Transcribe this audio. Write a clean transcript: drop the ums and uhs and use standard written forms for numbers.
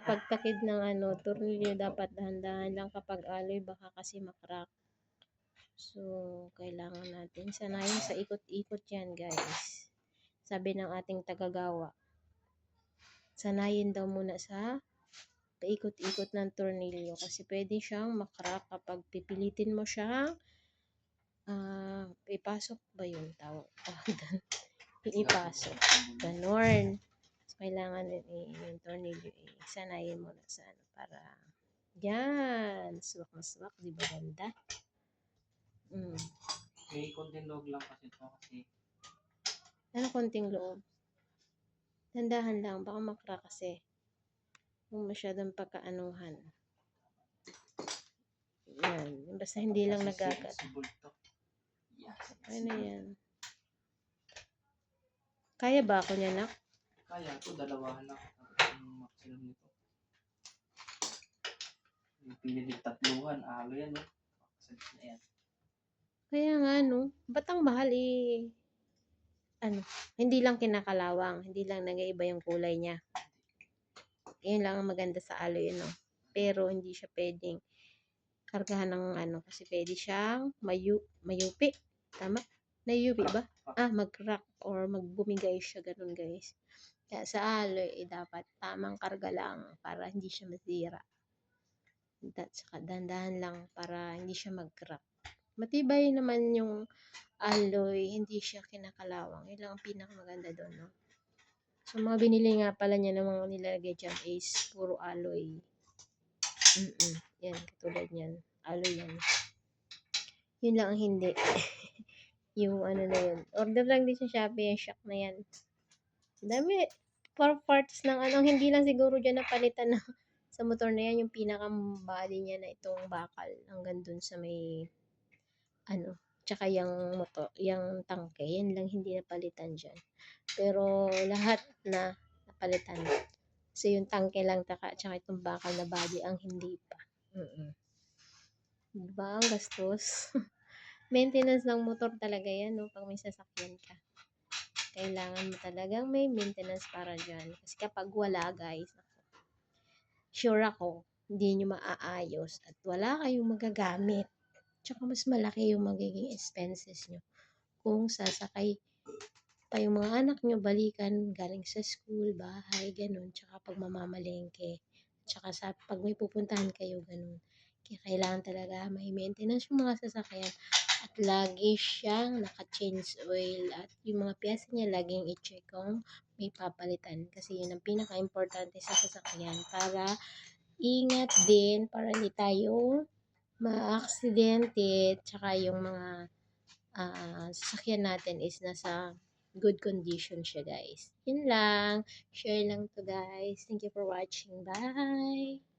pagtakid ng tornilyo dapat dahan-dahan lang kapag alloy baka kasi makrack. So, kailangan natin sanayin sa ikot-ikot yan guys. Sabi ng ating tagagawa, sanayin daw muna sa paikot-ikot ng tornilyo kasi pwede siyang makrack kapag pipilitin mo siyang ipasok ba yun tawag doon? Ipasok. Ganon. So, kailangan yung tornilyo sanayin mo na sa para yan. Swak na swak. Di ba ganda? May konting loob lang kasi ito kasi. Ano konting loob? Tandahan lang. Baka makra kasi. Kung masyadong pagkaanuhan. Yan. Basta hindi lang nagagat. Ano yan? Kaya ba ako niya, nak? Kaya ito, dalawahan lang. Ang maximum nito. Pinilit tatluhan. Alo yan, no? Sakit na yan. Kaya nga, no? Ba't ang mahal hindi lang kinakalawang. Hindi lang nag-iiba yung kulay niya. Yun lang ang maganda sa alloy, no? Pero hindi siya pwedeng kargahan ng kasi pwede siyang mayupi. Tama? Nayupi ba? Mag-crack or magbumigay siya, ganun guys. Kaya sa alloy, dapat tamang karga lang para hindi siya masira. Saka dandahan lang para hindi siya mag-crack. Matibay naman yung alloy, hindi siya kinakalawang. Yun lang ang pinakamaganda doon, no? So, mga binili nga pala niya ng mga nilalagay dyan is puro alloy. Yan, katulad yan. Alloy yan. Yun lang ang hindi. Yung na yun. Order lang din sa Shopee yung shock na yan. Dami. Parts ng hindi lang siguro dyan napalitan na sa motor na yan, yung pinaka-body niya na itong bakal. Hanggang dun sa may tsaka yung motor, yung tangke. Yan lang hindi napalitan dyan. Pero lahat na napalitan. So yung tangke lang tsaka itong bakal na body ang hindi pa. Diba? Ang gastos. Maintenance ng motor talaga yan, no? Pag may sasakyan ka. Kailangan mo talagang may maintenance para dyan. Kasi kapag wala, guys, sure ako, hindi nyo maaayos at wala kayong magagamit. Tsaka mas malaki yung magiging expenses nyo kung sasakay pa yung mga anak nyo balikan galing sa school, bahay, ganun. Tsaka pag mamamalengke. Tsaka pag may pupuntahan kayo, ganun. Kaya kailangan talaga may maintenance yung mga sasakyan at lagi siyang naka-change oil at yung mga piyesa niya laging i-check kung may papalitan kasi yun ang pinaka-importante sa sasakyan para ingat din para hindi tayo ma-aksidente tsaka yung mga sasakyan natin is nasa good condition siya guys. Yun lang. Share lang to guys. Thank you for watching. Bye!